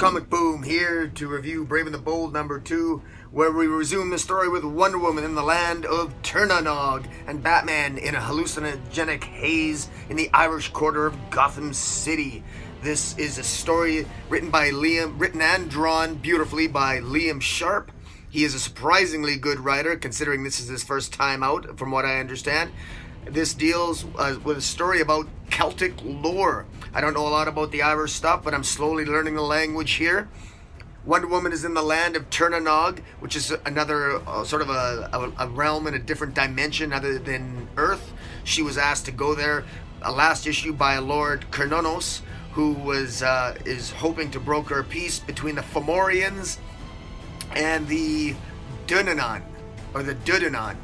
Comic Boom here to review Brave and the Bold #2, where we resume the story with Wonder Woman in the land of Tir-na-nog and Batman in a hallucinogenic haze in the Irish quarter of Gotham City. This is a story written and drawn beautifully by Liam Sharp. He is a surprisingly good writer, considering this is his first time out, from what I understand. This deals with a story about Celtic lore. I don't know a lot about the Irish stuff, but I'm slowly learning the language here. Wonder Woman is in the land of Tir-na-nog, which is another sort of a realm in a different dimension other than Earth. She was asked to go there, a last issue by Lord Cernunnos, who is hoping to broker a peace between the Fomorians and the Dunedain, or the Dunedain.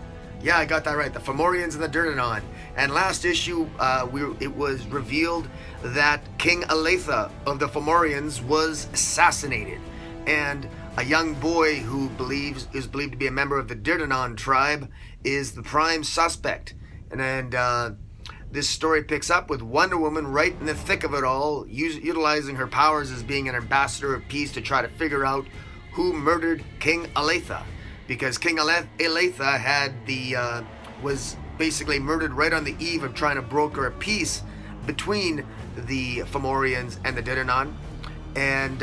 Yeah, I got that right. The Fomorians and the Dunedain. And last issue, it was revealed that King Aletha of the Fomorians was assassinated, and a young boy who is believed to be a member of the Dunedain tribe is the prime suspect. And this story picks up with Wonder Woman right in the thick of it all, utilizing her powers as being an ambassador of peace to try to figure out who murdered King Aletha. Because King Aletha was basically murdered right on the eve of trying to broker a peace between the Fomorians and the Dunedain. And,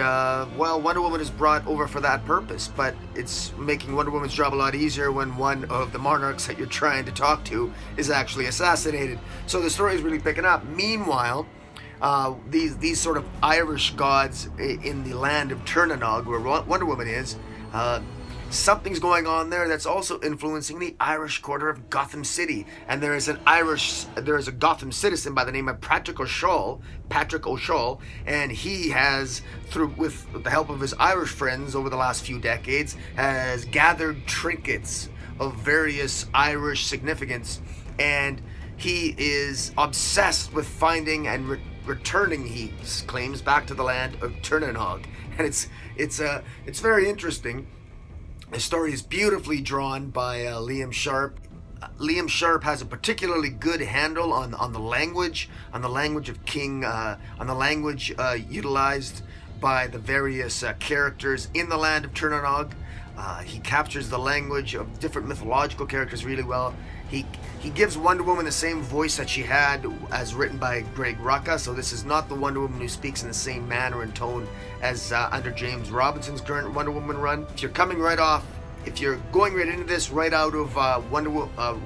Wonder Woman is brought over for that purpose, but it's making Wonder Woman's job a lot easier when one of the monarchs that you're trying to talk to is actually assassinated. So the story is really picking up. Meanwhile, these sort of Irish gods in the land of Tir-na-nog, where Wonder Woman is, something's going on there that's also influencing the Irish quarter of Gotham City. And there is a Gotham citizen by the name of Patrick O'Shaw, and he has, with the help of his Irish friends over the last few decades, has gathered trinkets of various Irish significance, and he is obsessed with finding and returning, he claims, back to the land of Tir-na-nog. And it's very interesting. The story is beautifully drawn by Liam Sharp. Liam Sharp has a particularly good handle on the language of King, on the language utilized by the various characters in the land of Tir-na-nog. He captures the language of different mythological characters really well. He gives Wonder Woman the same voice that she had as written by Greg Rucka, so this is not the Wonder Woman who speaks in the same manner and tone as under James Robinson's current Wonder Woman run. If you're going right into this right out of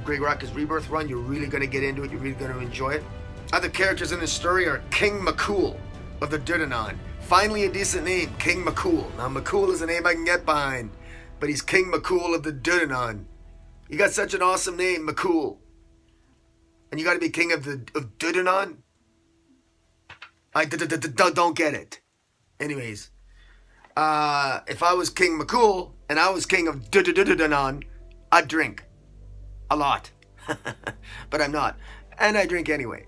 Greg Rucka's Rebirth run, you're really going to get into it, you're really going to enjoy it. Other characters in this story are King McCool of the Dunedain. Finally a decent name, King McCool. Now McCool is a name I can get behind, but he's King McCool of the Dunedain. You got such an awesome name, McCool. And you got to be king of Dunedain? I don't get it. Anyways, if I was King McCool and I was king of Dunedain, I'd drink a lot. But I'm not. And I drink anyway.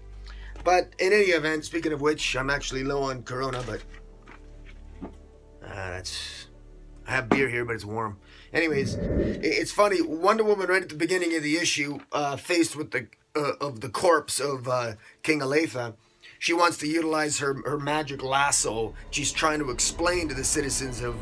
But in any event, speaking of which, I'm actually low on Corona, but I have beer here, but it's warm. Anyways, it's funny. Wonder Woman, right at the beginning of the issue, faced with the corpse of King Aletha, she wants to utilize her magic lasso. She's trying to explain to the citizens of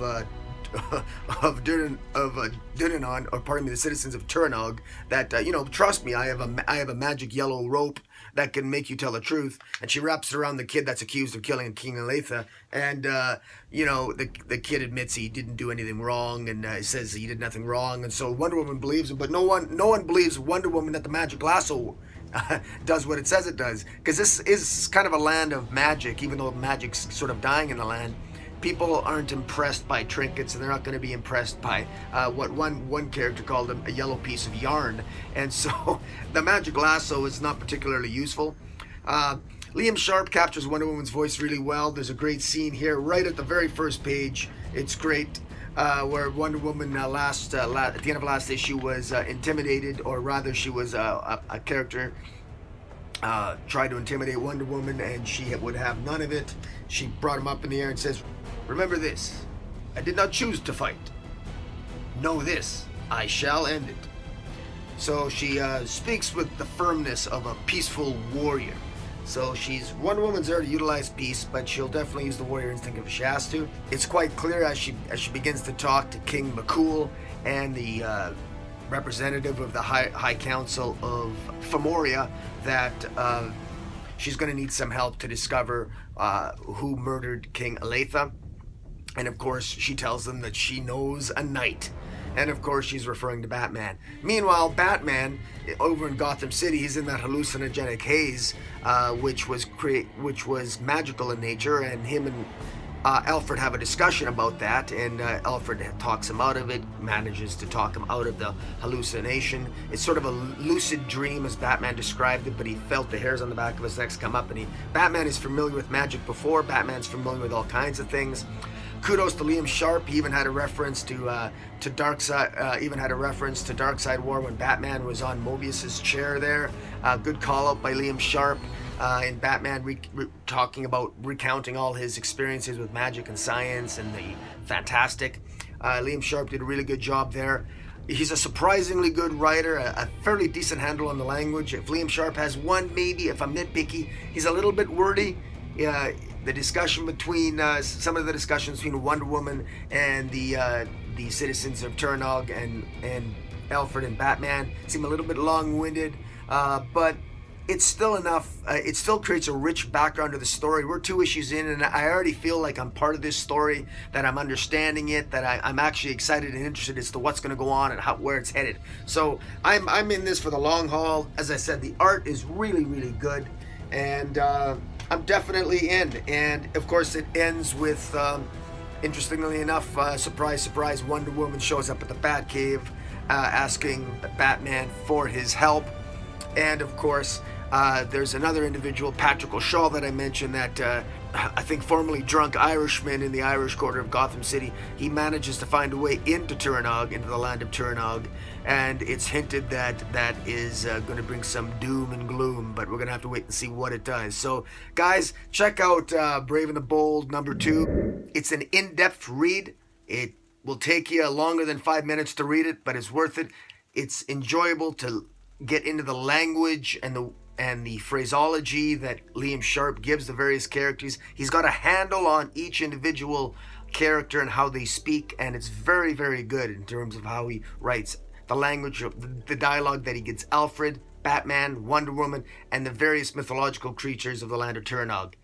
Dunedain, or pardon me, the citizens of Tir-na-nog, that trust me, I have a magic yellow rope that can make you tell the truth. And she wraps it around the kid that's accused of killing King Aletha, and the kid admits he didn't do anything wrong, and says he did nothing wrong, and so Wonder Woman believes him. But no one believes Wonder Woman that the magic lasso does what it says it does, because this is kind of a land of magic. Even though magic's sort of dying in the land, people aren't impressed by trinkets, and they're not going to be impressed by what one character called a yellow piece of yarn. And so the magic lasso is not particularly useful. Liam Sharp captures Wonder Woman's voice really well. There's a great scene here right at the very first page. It's great, where Wonder Woman at the end of last issue was intimidated, or rather she was a character tried to intimidate Wonder Woman, and she would have none of it. She brought him up in the air and says, "Remember this, I did not choose to fight. Know this, I shall end it." So she speaks with the firmness of a peaceful warrior. So Wonder Woman's there to utilize peace, but she'll definitely use the warrior instinct if she has to. It's quite clear as she begins to talk to King McCool and the representative of the High Council of Femoria that she's going to need some help to discover who murdered King Aletha. And of course, she tells them that she knows a knight. And of course, she's referring to Batman. Meanwhile, Batman, over in Gotham City, he's in that hallucinogenic haze, which was magical in nature, and him and Alfred have a discussion about that, and Alfred talks him out of it, manages to talk him out of the hallucination. It's sort of a lucid dream, as Batman described it, but he felt the hairs on the back of his neck come up, and Batman is familiar with magic before. Batman's familiar with all kinds of things. Kudos to Liam Sharp. He even had a reference to Darkseid War when Batman was on Mobius's chair there. Good call out by Liam Sharp. In Batman talking about recounting all his experiences with magic and science and the fantastic. Liam Sharp did a really good job there. He's a surprisingly good writer, a fairly decent handle on the language. If Liam Sharp has one, maybe, if I'm nitpicky, he's a little bit wordy. The discussion between some of the discussions between Wonder Woman and the citizens of Turnog and Alfred and Batman seem a little bit long-winded, but it's still enough. It still creates a rich background to the story. We're 2 issues in, and I already feel like I'm part of this story, that I'm understanding it, that I'm actually excited and interested as to what's going to go on and where it's headed. So I'm in this for the long haul. As I said, the art is really, really good, and I'm definitely in. And of course, it ends with, interestingly enough, surprise, surprise, Wonder Woman shows up at the Batcave, asking Batman for his help. And of course, there's another individual, Patrick O'Shaw, that I mentioned, that I think formerly drunk Irishman in the Irish quarter of Gotham City. He manages to find a way into Turnog, into the land of Turnog, and it's hinted that that is going to bring some doom and gloom, but we're going to have to wait and see what it does. So, guys, check out Brave and the Bold #2. It's an in-depth read. It will take you longer than 5 minutes to read it, but it's worth it. It's enjoyable to get into the language and the phraseology that Liam Sharp gives the various characters. He's got a handle on each individual character and how they speak, and it's very, very good in terms of how he writes the language, of the dialogue that he gets Alfred, Batman, Wonder Woman, and the various mythological creatures of the land of Turnog.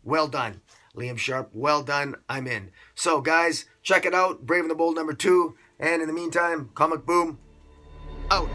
Well done, Liam Sharp. Well done. I'm in. So, guys, check it out. Brave and the Bold #2. And in the meantime, Comic Boom out.